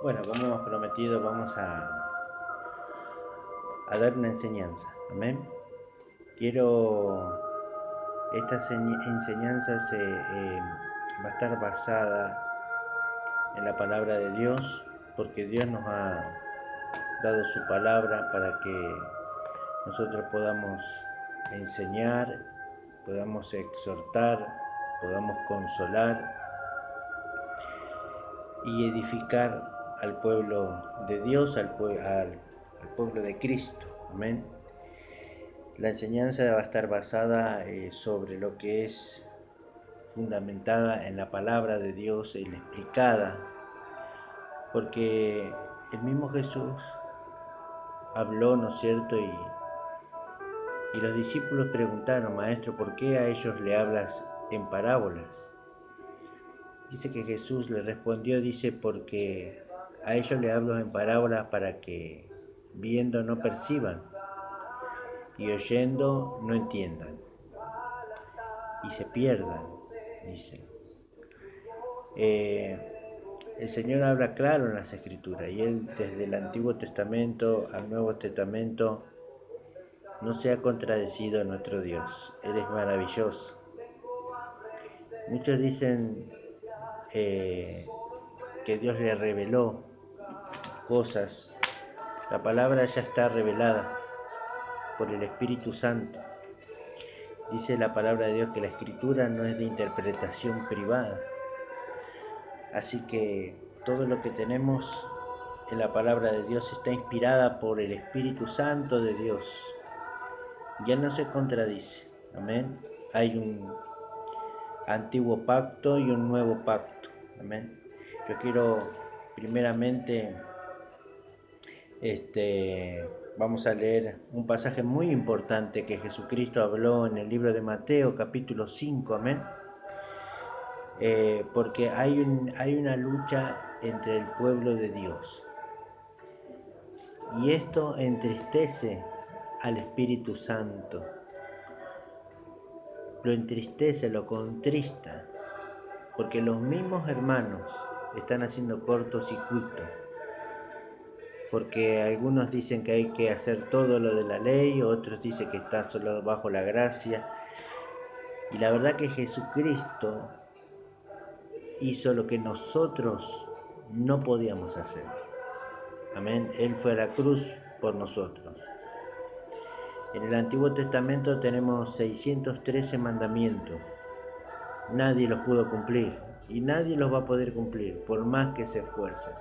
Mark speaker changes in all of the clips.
Speaker 1: Bueno, como hemos prometido, vamos a dar una enseñanza. Amén. Quiero, esta enseñanza va a estar basada en la palabra de Dios, porque Dios nos ha dado su palabra para que nosotros podamos enseñar, podamos exhortar, podamos consolar y edificar al pueblo de Dios, al pueblo de Cristo. Amén. La enseñanza va a estar basada sobre lo que es fundamentada en la palabra de Dios y explicada, porque el mismo Jesús habló, ¿no es cierto? Y los discípulos preguntaron: Maestro, ¿por qué a ellos le hablas en parábolas? Dice que Jesús le respondió, dice, porque a ellos le hablo en parábolas para que viendo no perciban y oyendo no entiendan y se pierdan, dice. El Señor habla claro en las Escrituras, y Él desde el Antiguo Testamento al Nuevo Testamento no se ha contradecido a nuestro Dios. Él es maravilloso. Muchos dicen que Dios le reveló cosas. La palabra ya está revelada por el Espíritu Santo. Dice la palabra de Dios que la Escritura no es de interpretación privada. Así que todo lo que tenemos en la palabra de Dios está inspirada por el Espíritu Santo de Dios. Y Él no se contradice. Amén. Hay un antiguo pacto y un nuevo pacto. Amén. Yo quiero primeramente, vamos a leer un pasaje muy importante que Jesucristo habló en el libro de Mateo, capítulo 5. Amén. Porque hay una lucha entre el pueblo de Dios. Y esto entristece al Espíritu Santo. Lo entristece, lo contrista, porque los mismos hermanos están haciendo cortocircuito. Porque algunos dicen que hay que hacer todo lo de la ley, otros dicen que está solo bajo la gracia. Y la verdad que Jesucristo hizo lo que nosotros no podíamos hacer. Amén. Él fue a la cruz por nosotros. En el Antiguo Testamento tenemos 613 mandamientos. Nadie los pudo cumplir y nadie los va a poder cumplir por más que se esfuercen.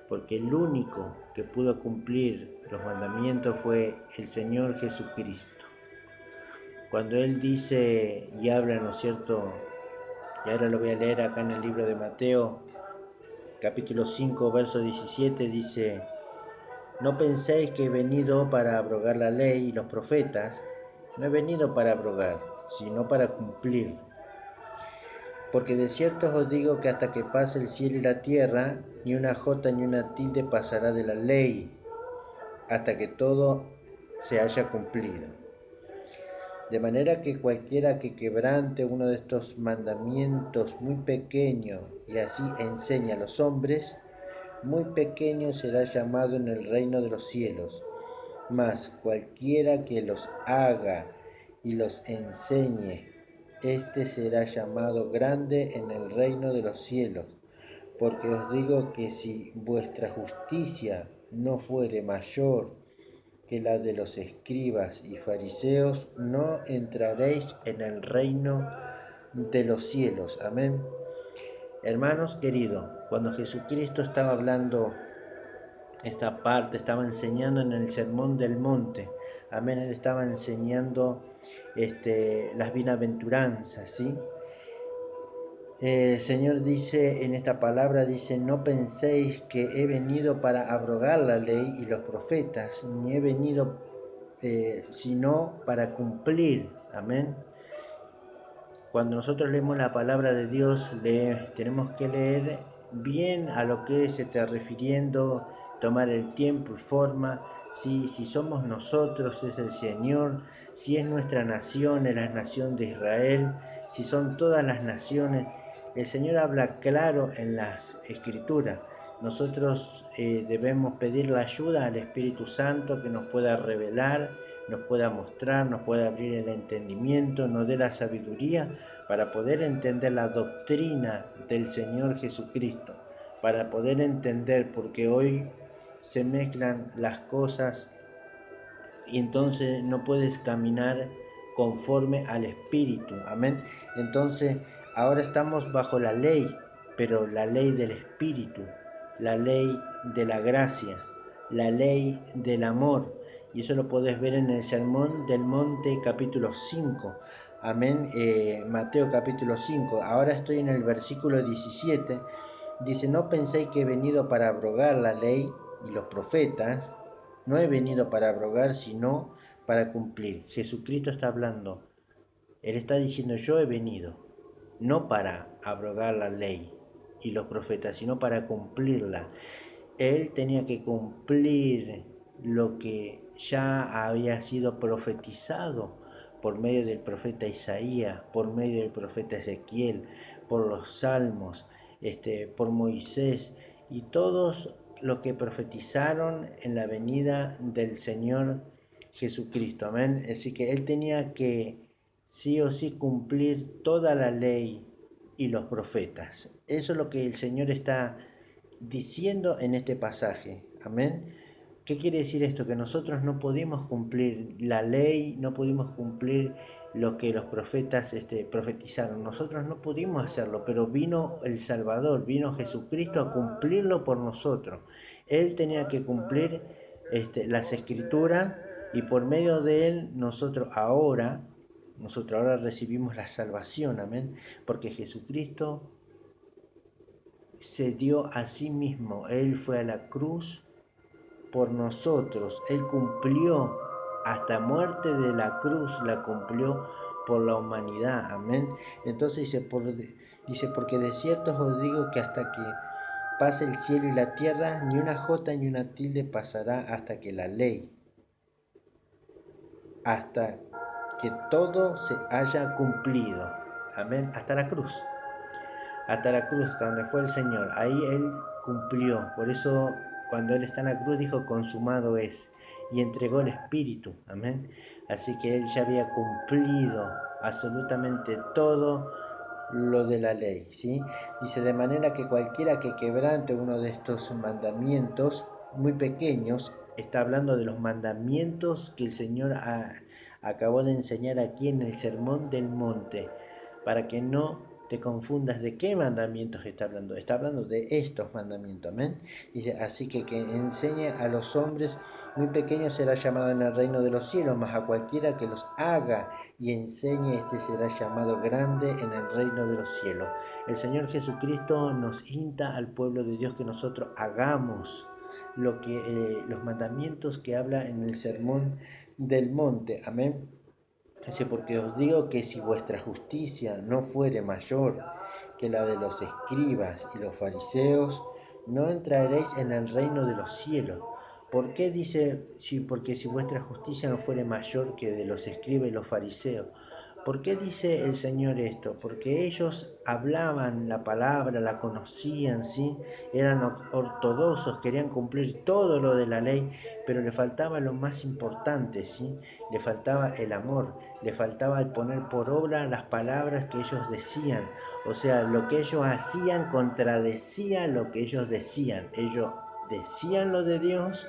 Speaker 1: Porque el único que pudo cumplir los mandamientos fue el Señor Jesucristo. Cuando Él dice y habla, ¿no es cierto? Y ahora lo voy a leer acá en el libro de Mateo, capítulo 5, verso 17, dice: No penséis que he venido para abrogar la ley y los profetas. No he venido para abrogar, sino para cumplir. Porque de cierto os digo que hasta que pase el cielo y la tierra, ni una jota ni una tilde pasará de la ley, hasta que todo se haya cumplido. De manera que cualquiera que quebrante uno de estos mandamientos muy pequeños y así enseñe a los hombres, muy pequeño será llamado en el reino de los cielos. Mas cualquiera que los haga y los enseñe, éste será llamado grande en el reino de los cielos. Porque os digo que si vuestra justicia no fuere mayor que la de los escribas y fariseos, no entraréis en el reino de los cielos. Amén. Hermanos queridos, cuando Jesucristo estaba hablando esta parte, estaba enseñando en el Sermón del Monte, amén, Él estaba enseñando las bienaventuranzas, ¿sí? El Señor dice en esta palabra, dice: no penséis que he venido para abrogar la ley y los profetas, ni he venido sino para cumplir. Amén. Cuando nosotros leemos la palabra de Dios, tenemos que leer bien a lo que se está refiriendo, tomar el tiempo y forma. Si somos nosotros, es el Señor. Si es nuestra nación, es la nación de Israel. Si son todas las naciones, el Señor habla claro en las Escrituras. Nosotros debemos pedir la ayuda al Espíritu Santo que nos pueda revelar, nos pueda mostrar, nos pueda abrir el entendimiento, nos dé la sabiduría para poder entender la doctrina del Señor Jesucristo, para poder entender, porque hoy se mezclan las cosas y entonces no puedes caminar conforme al Espíritu. Amén. Entonces, ahora estamos bajo la ley, pero la ley del Espíritu, la ley de la gracia, la ley del amor. Y eso lo podés ver en el Sermón del Monte capítulo 5. Amén. Mateo capítulo 5. Ahora estoy en el versículo 17. Dice, no penséis que he venido para abrogar la ley y los profetas. No he venido para abrogar, sino para cumplir. Jesucristo está hablando. Él está diciendo, yo he venido, no para abrogar la ley y los profetas, sino para cumplirla. Él tenía que cumplir lo que ya había sido profetizado por medio del profeta Isaías, por medio del profeta Ezequiel, por los salmos, por Moisés y todos los que profetizaron en la venida del Señor Jesucristo. Amén. Así que él tenía que sí o sí cumplir toda la ley y los profetas. Eso es lo que el Señor está diciendo en este pasaje. Amén. ¿Qué quiere decir esto? Que nosotros no pudimos cumplir la ley, no pudimos cumplir lo que los profetas profetizaron. Nosotros no pudimos hacerlo, pero vino el Salvador, vino Jesucristo a cumplirlo por nosotros. Él tenía que cumplir las escrituras y por medio de él nosotros ahora recibimos la salvación, amén, porque Jesucristo se dio a sí mismo, él fue a la cruz por nosotros, él cumplió hasta muerte de la cruz, la cumplió por la humanidad, amén. Entonces dice, porque de cierto os digo que hasta que pase el cielo y la tierra, ni una jota ni una tilde pasará hasta que la ley, hasta que todo se haya cumplido, amén, hasta la cruz, hasta donde fue el Señor, ahí Él cumplió. Por eso cuando Él está en la cruz dijo, consumado es, y entregó el Espíritu, amén. Así que Él ya había cumplido absolutamente todo lo de la ley, ¿sí? Dice, de manera que cualquiera que quebrante uno de estos mandamientos muy pequeños, está hablando de los mandamientos que el Señor acabó de enseñar aquí en el Sermón del Monte, para que no te confundas de qué mandamientos está hablando de estos mandamientos, amén. Dice, así que enseñe a los hombres muy pequeños será llamado en el reino de los cielos, mas a cualquiera que los haga y enseñe, este será llamado grande en el reino de los cielos. El Señor Jesucristo nos insta al pueblo de Dios que nosotros hagamos los mandamientos que habla en el Sermón del Monte, amén. Dice, porque os digo que si vuestra justicia no fuere mayor que la de los escribas y los fariseos, no entraréis en el reino de los cielos. ¿Por qué dice, porque si vuestra justicia no fuere mayor que de los escribas y los fariseos? ¿Por qué dice el Señor esto? Porque ellos hablaban la palabra, la conocían, ¿sí? Eran ortodoxos, querían cumplir todo lo de la ley, pero le faltaba lo más importante, ¿sí? Le faltaba el amor, le faltaba el poner por obra las palabras que ellos decían. O sea, lo que ellos hacían contradecía lo que ellos decían. Ellos decían lo de Dios,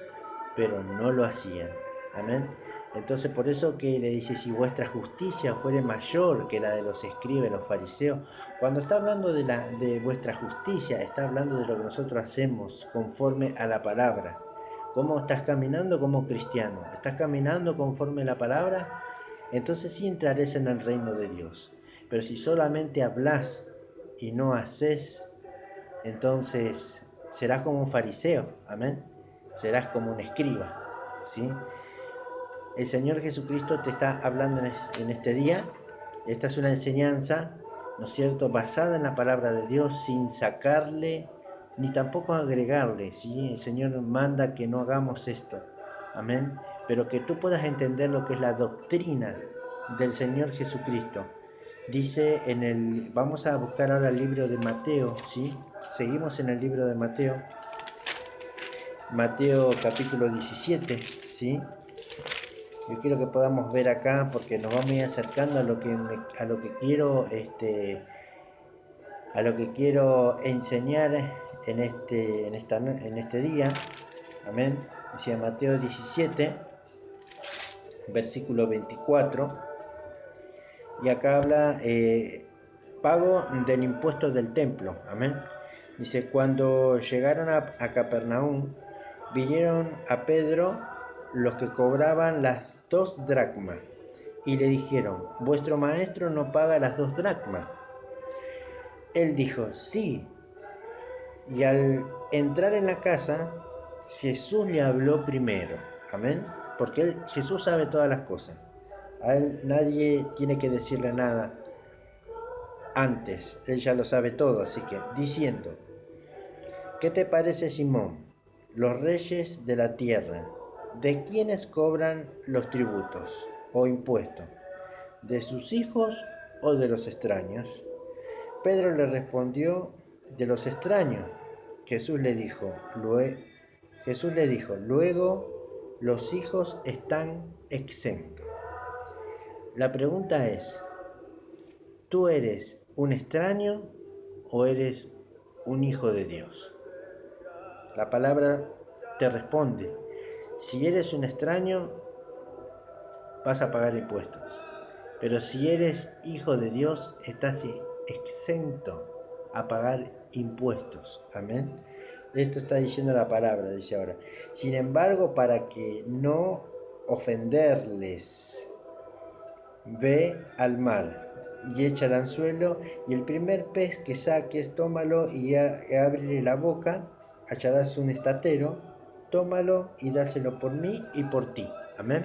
Speaker 1: pero no lo hacían. Amén. Entonces por eso que le dice, si vuestra justicia fuere mayor que la de los escribas y los fariseos, cuando está hablando de vuestra justicia, está hablando de lo que nosotros hacemos conforme a la palabra. ¿Cómo estás caminando como cristiano? ¿Estás caminando conforme a la palabra? Entonces sí entrarás en el reino de Dios. Pero si solamente hablas y no haces, entonces serás como un fariseo, amén. Serás como un escriba, ¿sí? El Señor Jesucristo te está hablando en este día. Esta es una enseñanza, ¿no es cierto?, basada en la palabra de Dios, sin sacarle ni tampoco agregarle, ¿sí? El Señor manda que no hagamos esto, amén, pero que tú puedas entender lo que es la doctrina del Señor Jesucristo. Dice vamos a buscar ahora el libro de Mateo, ¿sí? Seguimos en el libro de Mateo. Mateo capítulo 17, ¿sí? Yo quiero que podamos ver acá porque nos vamos a ir acercando a lo que quiero, a lo que quiero enseñar en este día. Amén. Decía Mateo 17, versículo 24. Y acá habla pago del impuesto del templo. Amén. Dice, cuando llegaron a Capernaum, vinieron a Pedro los que cobraban las 2 dracmas y le dijeron, vuestro maestro no paga las 2 dracmas. Él dijo, sí. Y al entrar en la casa, Jesús le habló primero. Amén. Porque Jesús sabe todas las cosas. A él nadie tiene que decirle nada antes. Él ya lo sabe todo. Así que, diciendo, ¿qué te parece, Simón? Los reyes de la tierra, ¿de quiénes cobran los tributos o impuestos? ¿De sus hijos o de los extraños? Pedro le respondió, de los extraños. Jesús le dijo, luego los hijos están exentos. La pregunta es, ¿tú eres un extraño o eres un hijo de Dios? La palabra te responde, si eres un extraño, vas a pagar impuestos. Pero si eres hijo de Dios, estás exento a pagar impuestos. Amén. Esto está diciendo la palabra, dice ahora. Sin embargo, para que no ofenderles, ve al mar y echa el anzuelo, y el primer pez que saques, tómalo y ábrele la boca, hallarás un estatero, tómalo y dáselo por mí y por ti. Amén.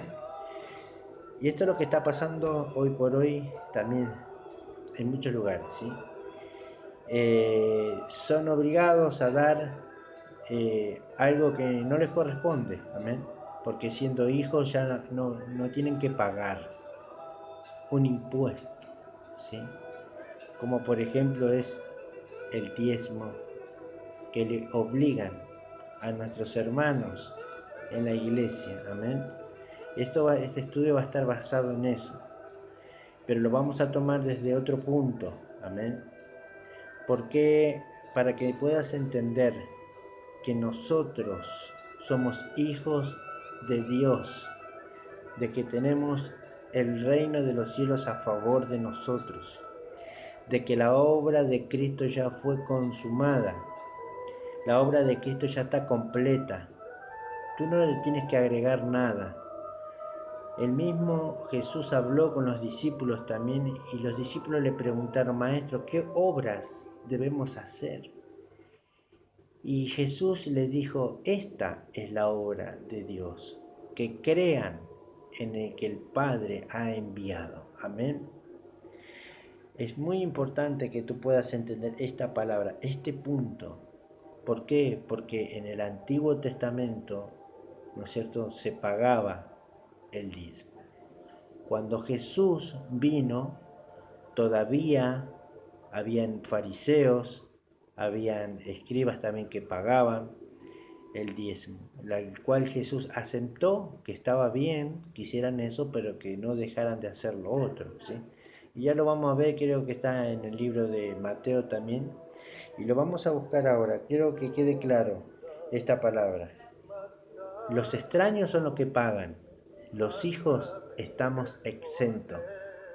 Speaker 1: Y esto es lo que está pasando hoy por hoy también en muchos lugares, ¿sí? Son obligados a dar algo que no les corresponde, amén, porque siendo hijos ya no tienen que pagar un impuesto, ¿sí? Como por ejemplo es el diezmo que le obligan a nuestros hermanos en la iglesia, amén. Este estudio va a estar basado en eso, pero lo vamos a tomar desde otro punto, amén. Porque para que puedas entender que nosotros somos hijos de Dios, de que tenemos el reino de los cielos a favor de nosotros, de que la obra de Cristo ya fue consumada, la obra de Cristo ya está completa. Tú no le tienes que agregar nada. El mismo Jesús habló con los discípulos también y los discípulos le preguntaron, Maestro, ¿qué obras debemos hacer? Y Jesús les dijo, esta es la obra de Dios, que crean en el que el Padre ha enviado. Amén. Es muy importante que tú puedas entender esta palabra, este punto. ¿Por qué? Porque en el Antiguo Testamento, ¿no es cierto?, se pagaba el diezmo. Cuando Jesús vino, todavía habían fariseos, habían escribas también que pagaban el diezmo, el cual Jesús aceptó que estaba bien que hicieran eso, pero que no dejaran de hacer lo otro, ¿sí? Y ya lo vamos a ver, creo que está en el libro de Mateo también, y lo vamos a buscar ahora. Quiero que quede claro esta palabra. Los extraños son los que pagan, los hijos estamos exentos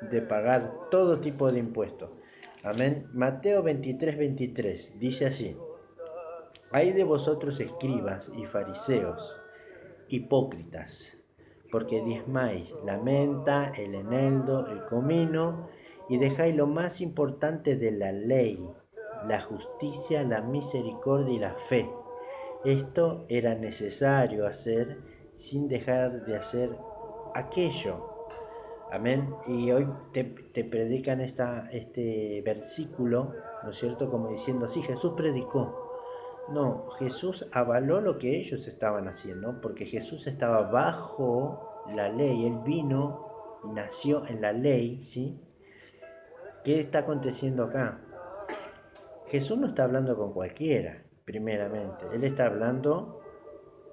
Speaker 1: de pagar todo tipo de impuestos. Amén. Mateo 23:23 dice así: Hay de vosotros escribas y fariseos, hipócritas, porque diezmáis la menta, el eneldo, el comino, y dejáis lo más importante de la ley, la justicia, la misericordia y la fe. Esto era necesario hacer sin dejar de hacer aquello. Amén. Y hoy te predican este versículo, ¿no es cierto? Como diciendo, sí, Jesús predicó. No, Jesús avaló lo que ellos estaban haciendo, porque Jesús estaba bajo la ley. Él vino y nació en la ley, ¿sí? ¿Qué está aconteciendo acá? Jesús no está hablando con cualquiera, primeramente. Él está hablando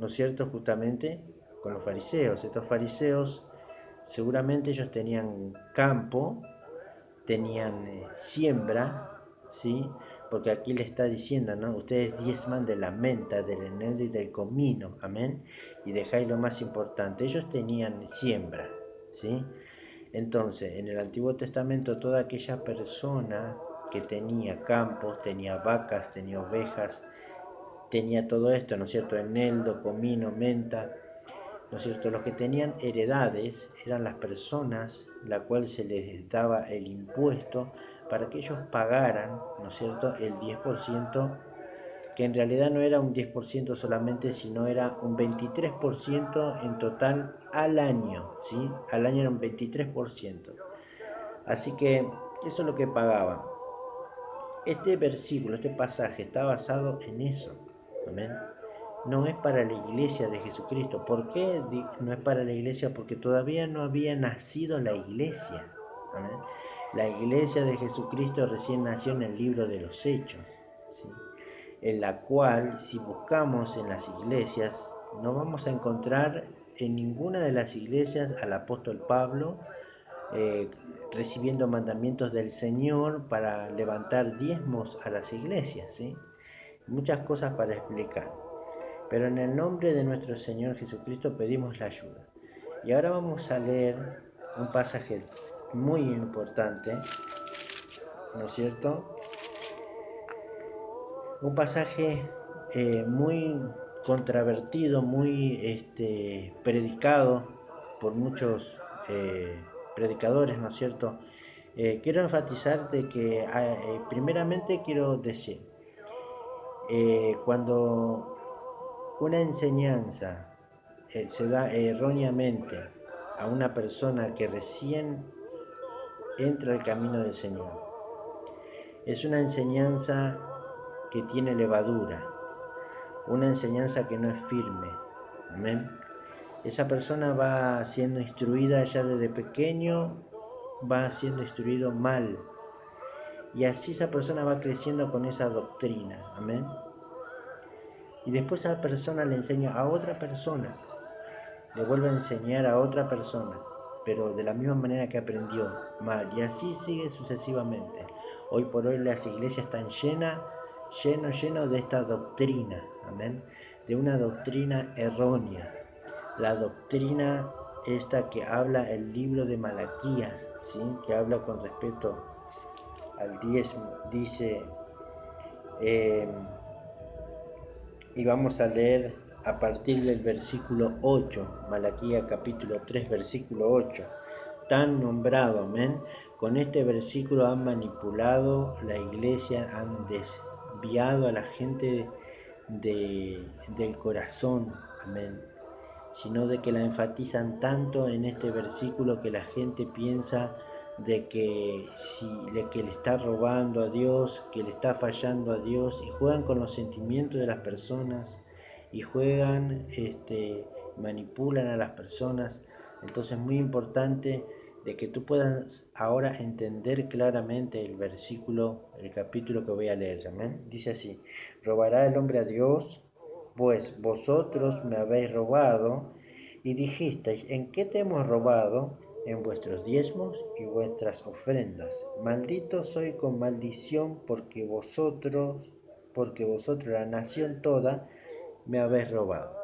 Speaker 1: ¿no es cierto? Justamente con los fariseos. Estos fariseos, seguramente ellos tenían campo, tenían siembra, ¿sí? Porque aquí le está diciendo, ¿no? Ustedes diezman de la menta, del eneldo y del comino, amén. Y dejáis lo más importante, ellos tenían siembra, ¿sí? Entonces, en el Antiguo Testamento, toda aquella persona que tenía campos, tenía vacas, tenía ovejas, tenía todo esto, ¿no es cierto? Eneldo, comino, menta, ¿no es cierto? Los que tenían heredades eran las personas la cual se les daba el impuesto para que ellos pagaran, ¿no es cierto?, el 10%, que en realidad no era un 10% solamente, sino era un 23% en total al año, ¿sí? Al año era un 23%. Así que eso es lo que pagaban. Este versículo, este pasaje está basado en eso. Amén. No es para la iglesia de Jesucristo. ¿Por qué no es para la iglesia? Porque todavía no había nacido la iglesia. Amén. La iglesia de Jesucristo recién nació en el libro de los Hechos, ¿sí? En la cual, si buscamos en las iglesias, no vamos a encontrar en ninguna de las iglesias al apóstol Pablo eh, recibiendo mandamientos del Señor para levantar diezmos a las iglesias, ¿sí? Muchas cosas para explicar. Pero en el nombre de nuestro Señor Jesucristo pedimos la ayuda. Y ahora vamos a leer un pasaje muy importante, ¿no es cierto? Un pasaje muy controvertido, muy predicado por muchos predicadores, ¿no es cierto? Quiero enfatizar de que primeramente quiero decir, cuando una enseñanza se da erróneamente a una persona que recién entra al camino del Señor, es una enseñanza que tiene levadura, una enseñanza que no es firme. Amén. Esa persona va siendo instruida ya desde pequeño, va siendo instruido mal. Y así esa persona va creciendo con esa doctrina. Amén. Y después esa persona le enseña a otra persona, le vuelve a enseñar a otra persona, pero de la misma manera que aprendió mal. Y así sigue sucesivamente. Hoy por hoy las iglesias están lleno de esta doctrina, amén, de una doctrina errónea, la doctrina esta que habla el libro de Malaquías, ¿sí? Que habla con respecto al diezmo, dice, eh, y vamos a leer a partir del versículo 8, Malaquías capítulo 3, versículo 8, tan nombrado, amén. Con este versículo han manipulado la iglesia, han desviado a la gente del corazón, amén. Sino de que la enfatizan tanto en este versículo que la gente piensa de que, que le está robando a Dios, que le está fallando a Dios, y juegan con los sentimientos de las personas, y juegan, manipulan a las personas. Entonces es muy importante de que tú puedas ahora entender claramente el versículo, el capítulo que voy a leer, amén. Dice así: robará el hombre a Dios, pues vosotros me habéis robado, y dijisteis, ¿en qué te hemos robado? En vuestros diezmos y vuestras ofrendas. Maldito soy con maldición, porque vosotros, la nación toda, me habéis robado.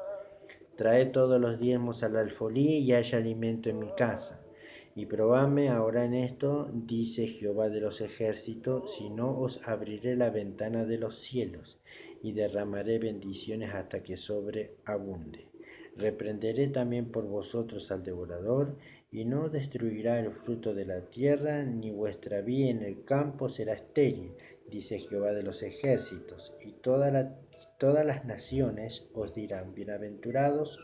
Speaker 1: Traed todos los diezmos al alfolí y haya alimento en mi casa. Y probadme ahora en esto, dice Jehová de los ejércitos, si no os abriré la ventana de los cielos y derramaré bendiciones hasta que sobreabunde. Reprenderé también por vosotros al devorador, y no destruirá el fruto de la tierra, ni vuestra vid en el campo será estéril, dice Jehová de los ejércitos, y todas las naciones os dirán, bienaventurados,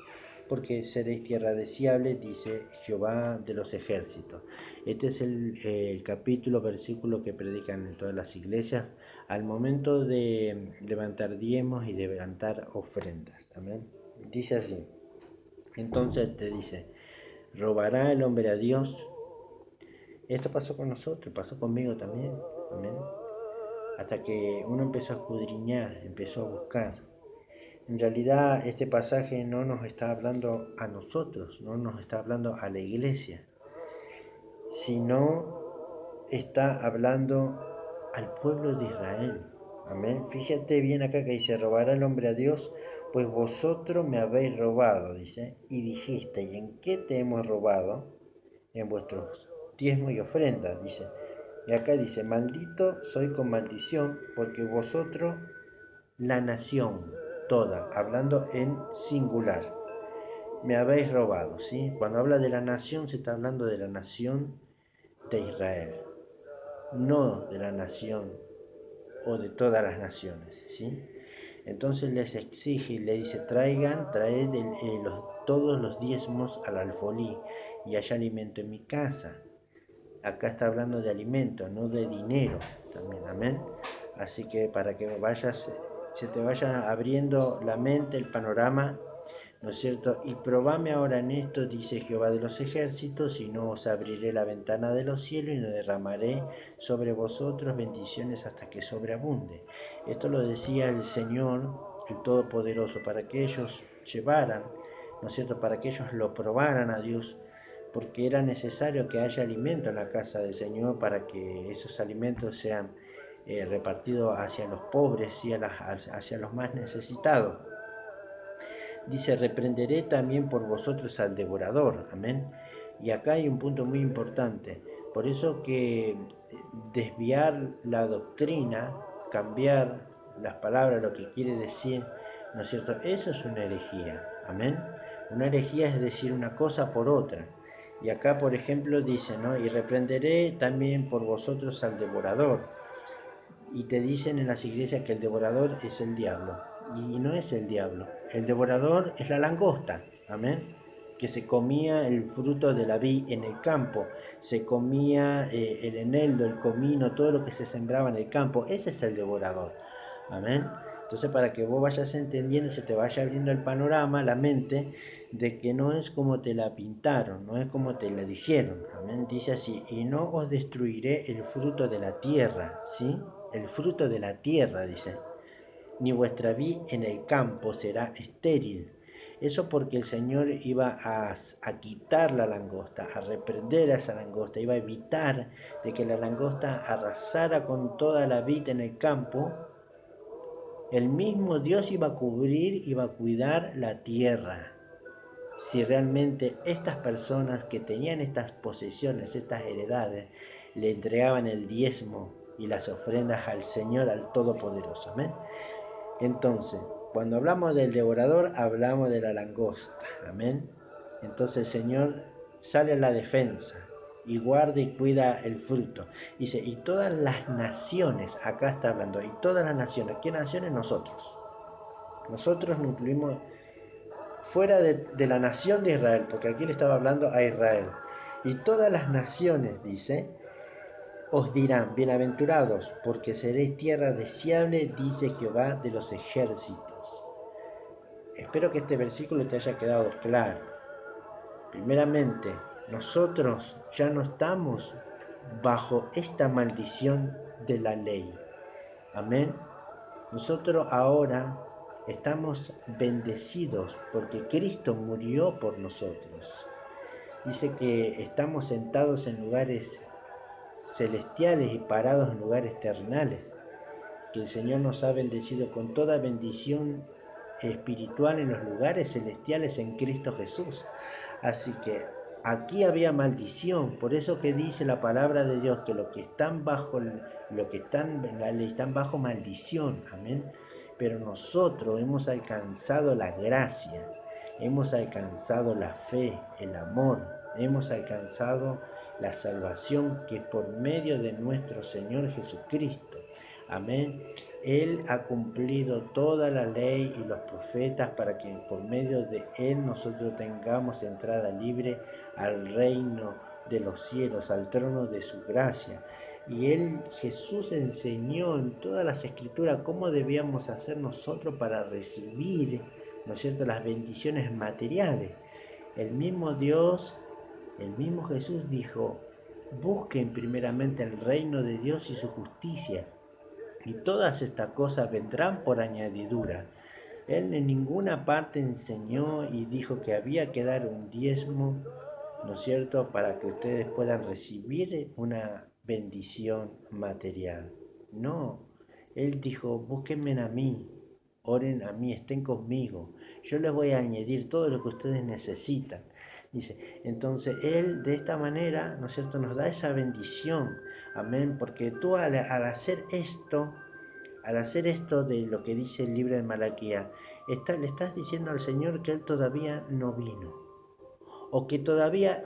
Speaker 1: porque seréis tierra deseable, dice Jehová de los ejércitos. Este es el capítulo, versículo que predican en todas las iglesias al momento de levantar diezmos y de levantar ofrendas. Amén. Dice así. Entonces te dice, ¿robará el hombre a Dios? Esto pasó con nosotros, pasó conmigo también. Amén. Hasta que uno empezó a escudriñar, empezó a buscar. En realidad este pasaje no nos está hablando a nosotros, no nos está hablando a la iglesia, sino está hablando al pueblo de Israel. Amén. Fíjate bien acá que dice, robará el hombre a Dios, pues vosotros me habéis robado, dice, y dijiste, ¿y en qué te hemos robado? En vuestros diezmos y ofrendas, dice. Y acá dice, maldito soy con maldición, porque vosotros, la nación toda, hablando en singular, me habéis robado, ¿sí? Cuando habla de la nación, se está hablando de la nación de Israel, no de la nación o de todas las naciones, ¿sí? Entonces les exige y le dice, traed todos los diezmos al alfolí y haya alimento en mi casa. Acá está hablando de alimento, no de dinero también, amén. Así que para que se te vaya abriendo la mente, el panorama, ¿no es cierto? Y probame ahora en esto, dice Jehová de los ejércitos, y no os abriré la ventana de los cielos y no derramaré sobre vosotros bendiciones hasta que sobreabunde. Esto lo decía el Señor, el Todopoderoso, para que ellos llevaran, ¿no es cierto? Para que ellos lo probaran a Dios, porque era necesario que haya alimento en la casa del Señor para que esos alimentos sean repartidos hacia los pobres y hacia los más necesitados. Dice, reprenderé también por vosotros al devorador. Amén. Y acá hay un punto muy importante. Por eso que desviar la doctrina, cambiar las palabras, lo que quiere decir, ¿no es cierto? Eso es una herejía. Amén. Una herejía es decir una cosa por otra. Y acá, por ejemplo, dice, ¿no? Y reprenderé también por vosotros al devorador. Y te dicen en las iglesias que el devorador es el diablo. Y no es el diablo. El devorador es la langosta. Amén. Que se comía el fruto de la vid en el campo. Se comía el eneldo, el comino, todo lo que se sembraba en el campo. Ese es el devorador. Amén. Entonces, para que vos vayas entendiendo, se te vaya abriendo el panorama, la mente, de que no es como te la pintaron, no es como te la dijeron. Amén. Dice así, y no os destruiré el fruto de la tierra, ¿sí? El fruto de la tierra, dice, ni vuestra vid en el campo será estéril. Eso porque el Señor iba a quitar la langosta, a reprender a esa langosta, iba a evitar de que la langosta arrasara con toda la vid en el campo. El mismo Dios iba a cubrir, iba a cuidar la tierra. Si realmente estas personas que tenían estas posesiones, estas heredades, le entregaban el diezmo y las ofrendas al Señor, al Todopoderoso. ¿Amén? Entonces, cuando hablamos del devorador, hablamos de la langosta. Amén. Entonces el Señor sale a la defensa y guarda y cuida el fruto. Dice, y todas las naciones, acá está hablando, y todas las naciones, ¿qué naciones? Nosotros. Nosotros nos incluimos fuera de la nación de Israel, porque aquí le estaba hablando a Israel. Y todas las naciones, dice, os dirán, bienaventurados, porque seréis tierra deseable, dice Jehová de los ejércitos. Espero que este versículo te haya quedado claro. Primeramente, nosotros ya no estamos bajo esta maldición de la ley. Amén. Nosotros ahora estamos bendecidos porque Cristo murió por nosotros. Dice que estamos sentados en lugares celestiales y parados en lugares terrenales, que el Señor nos ha bendecido con toda bendición espiritual en los lugares celestiales en Cristo Jesús. Así que aquí había maldición, por eso que dice la palabra de Dios que lo que están en la ley están bajo maldición, amén. Pero nosotros hemos alcanzado la gracia, hemos alcanzado la fe, el amor, hemos alcanzado la salvación que es por medio de nuestro Señor Jesucristo. Amén. Él ha cumplido toda la ley y los profetas para que por medio de Él nosotros tengamos entrada libre al reino de los cielos, al trono de su gracia. Y Jesús enseñó en todas las escrituras cómo debíamos hacer nosotros para recibir, ¿no es cierto?, las bendiciones materiales. El mismo Dios, el mismo Jesús dijo, busquen primeramente el reino de Dios y su justicia, y todas estas cosas vendrán por añadidura. Él en ninguna parte enseñó y dijo que había que dar un diezmo, ¿no es cierto?, para que ustedes puedan recibir una bendición material. No, Él dijo, búsquenme a mí, oren a mí, estén conmigo. Yo les voy a añadir todo lo que ustedes necesitan. Dice, entonces Él de esta manera, ¿no es cierto?, nos da esa bendición. Amén, porque tú al hacer esto de lo que dice el libro de Malaquía, le estás diciendo al Señor que Él todavía no vino. O que todavía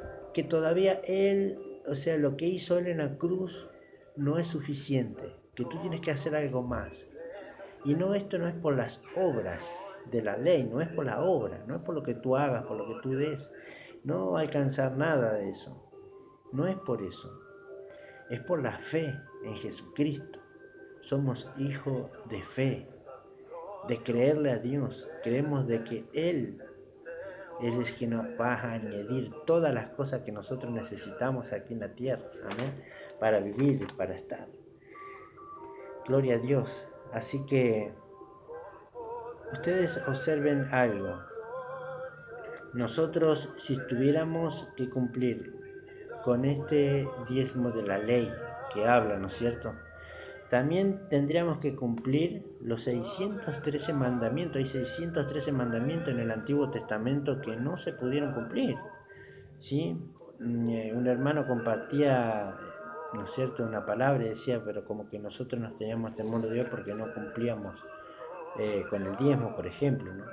Speaker 1: Él, o sea, lo que hizo Él en la cruz no es suficiente. Que tú tienes que hacer algo más. Y no, esto no es por las obras de la ley, no es por la obra, no es por lo que tú hagas, por lo que tú des. No va a alcanzar nada de eso. No es por eso. Es por la fe en Jesucristo. Somos hijos de fe, de creerle a Dios. Creemos de que Él es quien nos va a añadir todas las cosas que nosotros necesitamos aquí en la tierra, amén, para vivir, para estar. Gloria a Dios. Así que ustedes observen algo. Nosotros, si tuviéramos que cumplir con este diezmo de la ley que habla, ¿no es cierto?, también tendríamos que cumplir los 613 mandamientos. Hay 613 mandamientos en el Antiguo Testamento que no se pudieron cumplir, ¿sí? Un hermano compartía, ¿no es cierto?, una palabra y decía, pero como que nosotros nos teníamos temor de Dios porque no cumplíamos con el diezmo, por ejemplo, ¿no?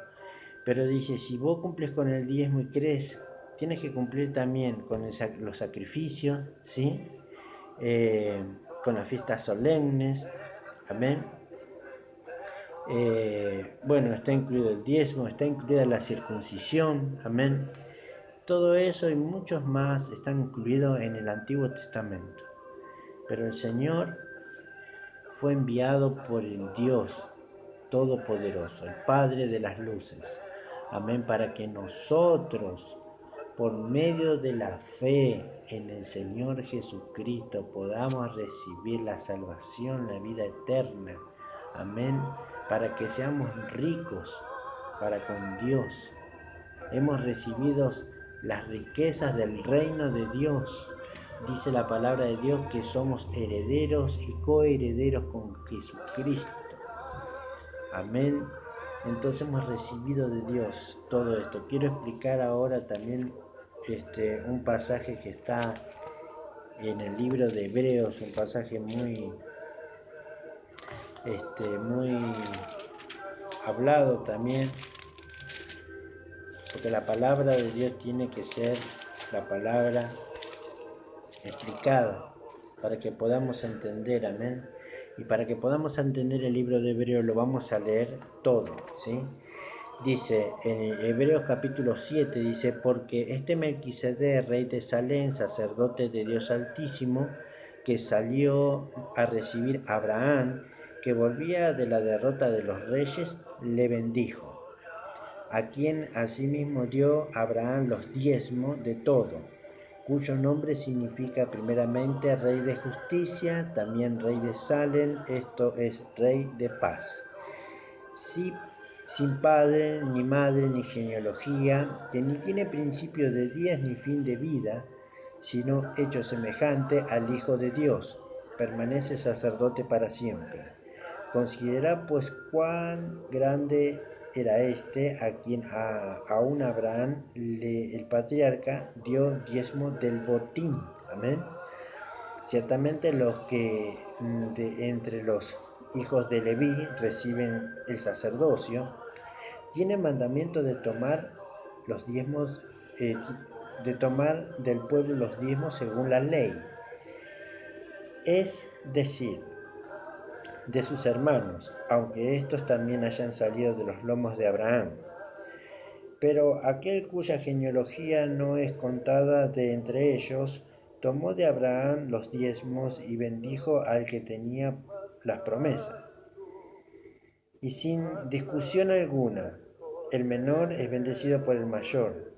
Speaker 1: Pero dice, si vos cumples con el diezmo y crees, tienes que cumplir también con los sacrificios, ¿sí? Eh, con las fiestas solemnes, amén. Bueno, está incluido el diezmo, está incluida la circuncisión, amén. Todo eso y muchos más están incluidos en el Antiguo Testamento. Pero el Señor fue enviado por el Dios Todopoderoso, el Padre de las Luces, amén, para que nosotros, por medio de la fe en el Señor Jesucristo, podamos recibir la salvación, la vida eterna, amén, para que seamos ricos para con Dios. Hemos recibido las riquezas del reino de Dios. Dice la palabra de Dios que somos herederos y coherederos con Jesucristo. Amén. Entonces hemos recibido de Dios todo esto. Quiero explicar ahora también un pasaje que está en el libro de Hebreos, un pasaje muy hablado también, porque la palabra de Dios tiene que ser la palabra explicada para que podamos entender, amén. Y para que podamos entender el libro de Hebreos lo vamos a leer todo, ¿sí? Dice en Hebreos capítulo 7, dice, porque este Melquisedec, rey de Salem, sacerdote de Dios Altísimo, que salió a recibir a Abraham, que volvía de la derrota de los reyes, le bendijo, a quien asimismo dio Abraham los diezmos de todo, cuyo nombre significa primeramente Rey de Justicia, también Rey de Salem, esto es Rey de Paz. Sí, sin padre, ni madre, ni genealogía, que ni tiene principio de días ni fin de vida, sino hecho semejante al Hijo de Dios, permanece sacerdote para siempre. Considera pues cuán grande era este a quien aún Abraham, el patriarca, dio diezmo del botín. Amén. Ciertamente los que entre los hijos de Leví reciben el sacerdocio tienen mandamiento de tomar los diezmos, de tomar del pueblo los diezmos según la ley, es decir, de sus hermanos, aunque estos también hayan salido de los lomos de Abraham. Pero aquel cuya genealogía no es contada de entre ellos, tomó de Abraham los diezmos y bendijo al que tenía las promesas. Y sin discusión alguna, el menor es bendecido por el mayor.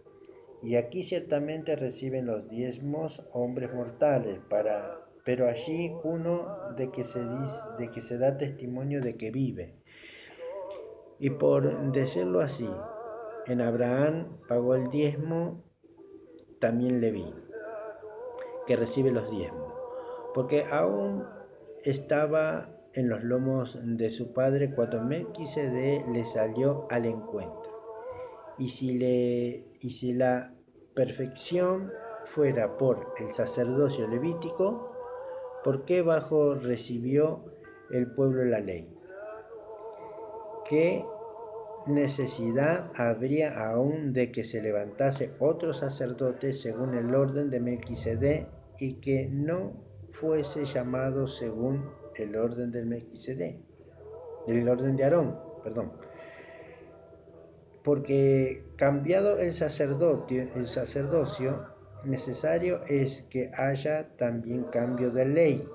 Speaker 1: Y aquí ciertamente reciben los diezmos hombres mortales, pero allí uno de que se da testimonio de que vive. Y por decirlo así, en Abraham pagó el diezmo también Leví, que recibe los diezmos, porque aún estaba en los lomos de su padre cuando Melquisedec le salió al encuentro. Y si la perfección fuera por el sacerdocio levítico, ¿por qué bajo recibió el pueblo la ley? ¿Qué necesidad habría aún de que se levantase otro sacerdote según el orden de Melquisedec y que no fuese llamado según el orden de Melquisedec, el orden de Aarón, perdón? Porque cambiado el sacerdocio, necesario es que haya también cambio de ley.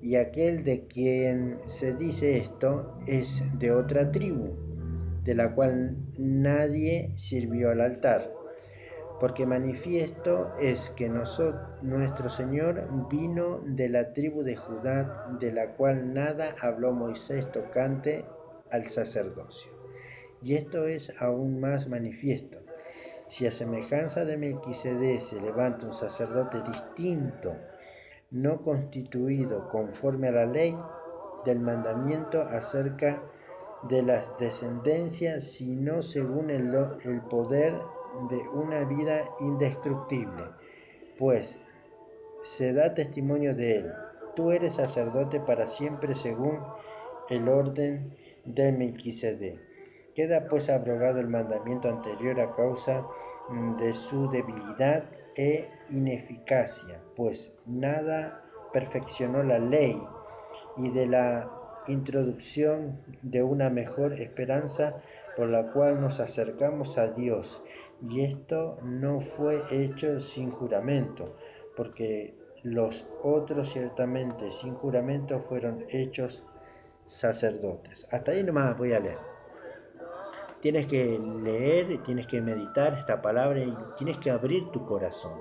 Speaker 1: Y aquel de quien se dice esto es de otra tribu, de la cual nadie sirvió al altar. Porque manifiesto es que nuestro Señor vino de la tribu de Judá, de la cual nada habló Moisés tocante al sacerdocio. Y esto es aún más manifiesto. Si a semejanza de Melquisedec se levanta un sacerdote distinto, no constituido conforme a la ley del mandamiento acerca de las descendencias, sino según el poder de una vida indestructible, pues se da testimonio de él. Tú eres sacerdote para siempre según el orden de Melquisedec. Queda pues abrogado el mandamiento anterior a causa de su debilidad e ineficacia, pues nada perfeccionó la ley, y de la introducción de una mejor esperanza por la cual nos acercamos a Dios. Y esto no fue hecho sin juramento, porque los otros ciertamente sin juramento fueron hechos sacerdotes. Hasta ahí nomás voy a leer. Tienes que leer, tienes que meditar esta palabra y tienes que abrir tu corazón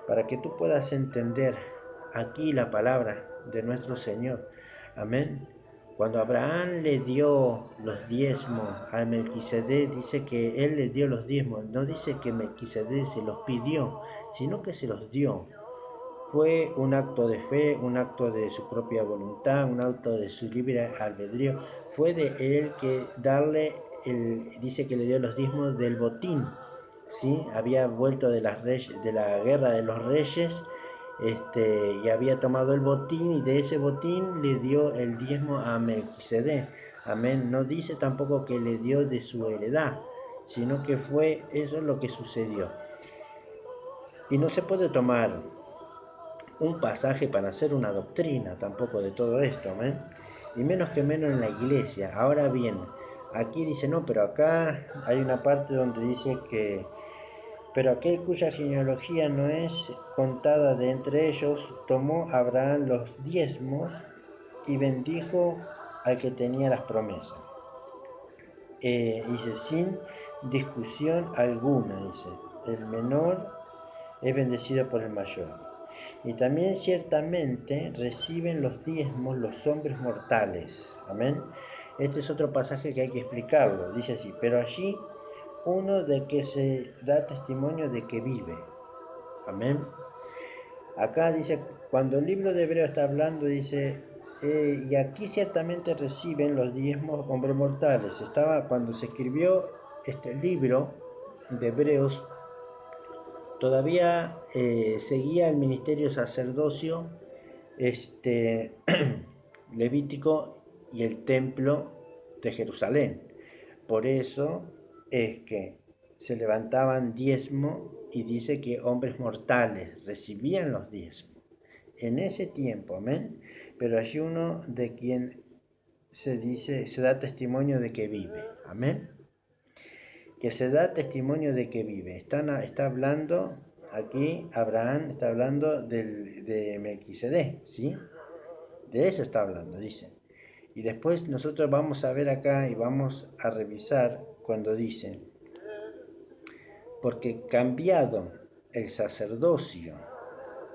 Speaker 1: para que tú puedas entender aquí la palabra de nuestro Señor. Amén. Cuando Abraham le dio los diezmos a Melquisedec, dice que él le dio los diezmos. No dice que Melquisedec se los pidió, sino que se los dio. Fue un acto de fe, un acto de su propia voluntad, un acto de su libre albedrío. Fue de él que darle, dice que le dio los diezmos del botín. ¿Sí? Había vuelto de la guerra de los reyes, y había tomado el botín, y de ese botín le dio el diezmo a Melquisedec. Amén. No dice tampoco que le dio de su heredad, sino que fue eso lo que sucedió. Y no se puede tomar un pasaje para hacer una doctrina tampoco de todo esto, ¿eh? Y menos que menos en la iglesia. Ahora bien, aquí dice no, pero acá hay una parte donde dice que pero aquel cuya genealogía no es contada de entre ellos, tomó Abraham los diezmos y bendijo al que tenía las promesas. Dice, sin discusión alguna, dice, el menor es bendecido por el mayor. Y también ciertamente reciben los diezmos los hombres mortales. Amén. Este es otro pasaje que hay que explicarlo. Dice así, pero allí uno de que se da testimonio de que vive. Amén. Acá dice, cuando el libro de Hebreo está hablando, dice, y aquí ciertamente reciben los diezmos hombres mortales. Cuando se escribió este libro de Hebreos, todavía seguía el ministerio sacerdocio levítico y el templo de Jerusalén. Por eso es que se levantaban diezmo y dice que hombres mortales recibían los diezmos. En ese tiempo, amén. Pero hay uno de quien se da testimonio de que vive, amén. Que se da testimonio de que vive. Está hablando aquí, Abraham está hablando de Melquisedec, ¿sí? De eso está hablando, dice. Y después nosotros vamos a ver acá y vamos a revisar cuando dice, porque cambiado el sacerdocio,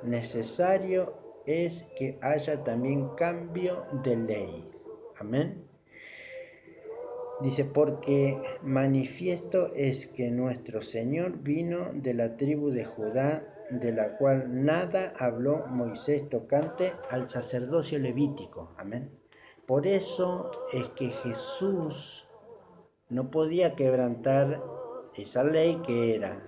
Speaker 1: necesario es que haya también cambio de ley. Amén. Dice, porque manifiesto es que nuestro Señor vino de la tribu de Judá, de la cual nada habló Moisés tocante al sacerdocio levítico. Amén. Por eso es que Jesús no podía quebrantar esa ley que era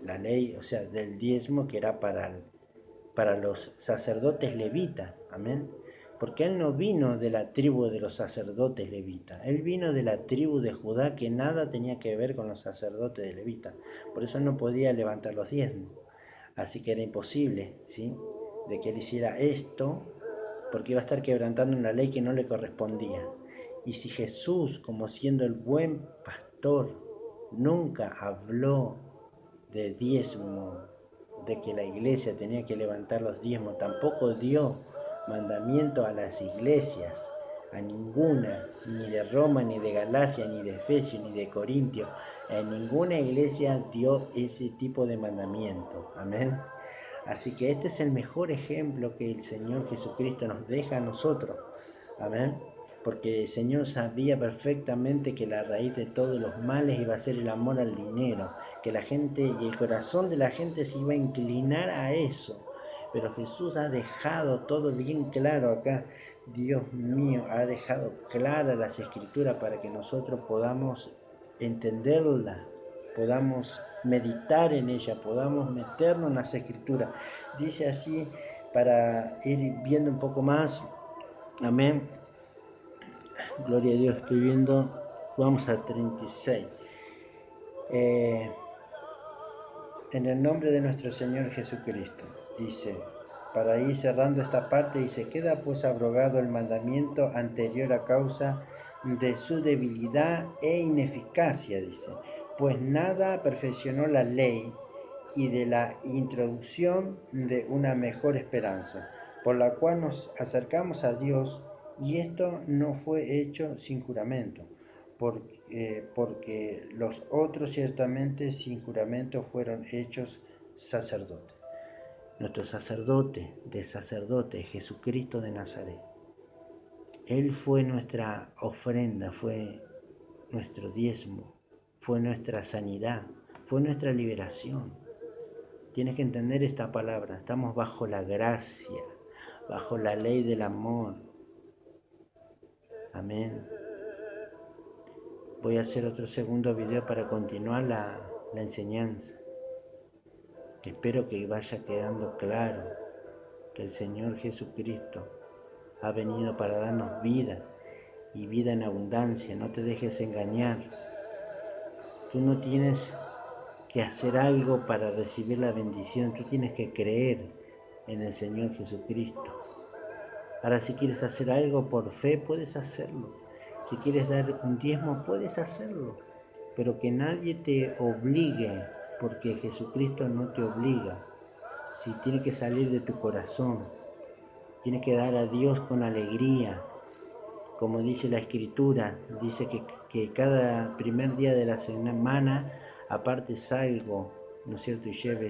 Speaker 1: la ley, o sea, del diezmo que era para los sacerdotes levitas. Amén. Porque él no vino de la tribu de los sacerdotes levitas, él vino de la tribu de Judá que nada tenía que ver con los sacerdotes de Levita. Por eso no podía levantar los diezmos. Así que era imposible, ¿sí?, de que él hiciera esto, porque iba a estar quebrantando una ley que no le correspondía. Y si Jesús, como siendo el buen pastor, nunca habló de diezmo, de que la iglesia tenía que levantar los diezmos, tampoco dio mandamiento a las iglesias, a ninguna, ni de Roma, ni de Galacia, ni de Efesio, ni de Corintio, en ninguna iglesia dio ese tipo de mandamiento. Amén. Así que este es el mejor ejemplo que el Señor Jesucristo nos deja a nosotros. Amén. Porque el Señor sabía perfectamente que la raíz de todos los males iba a ser el amor al dinero, que la gente y el corazón de la gente se iba a inclinar a eso. Pero Jesús ha dejado todo bien claro acá. Dios mío, ha dejado claras las escrituras para que nosotros podamos entenderla, podamos meditar en ella, podamos meternos en las escrituras. Dice así, para ir viendo un poco más. Amén. Gloria a Dios, estoy viendo. Vamos al 36. En el nombre de nuestro Señor Jesucristo, dice, para ir cerrando esta parte, dice, queda pues abrogado el mandamiento anterior a causa de su debilidad e ineficacia, dice, pues nada perfeccionó la ley y de la introducción de una mejor esperanza, por la cual nos acercamos a Dios, y esto no fue hecho sin juramento, porque los otros ciertamente sin juramento fueron hechos sacerdotes. Nuestro sacerdote de sacerdote, Jesucristo de Nazaret. Él fue nuestra ofrenda, fue nuestro diezmo, fue nuestra sanidad, fue nuestra liberación. Tienes que entender esta palabra. Estamos bajo la gracia, bajo la ley del amor. Amén. Voy a hacer otro segundo video para continuar la enseñanza. Espero que vaya quedando claro que el Señor Jesucristo ha venido para darnos vida y vida en abundancia. No te dejes engañar. Tú no tienes que hacer algo para recibir la bendición. Tú tienes que creer en el Señor Jesucristo. Ahora, si quieres hacer algo por fe, puedes hacerlo. Si quieres dar un diezmo, puedes hacerlo. Pero que nadie te obligue, porque Jesucristo no te obliga. Si tiene que salir de tu corazón, tienes que dar a Dios con alegría. Como dice la Escritura, dice que cada primer día de la semana apartes algo, ¿no es cierto?, y lleves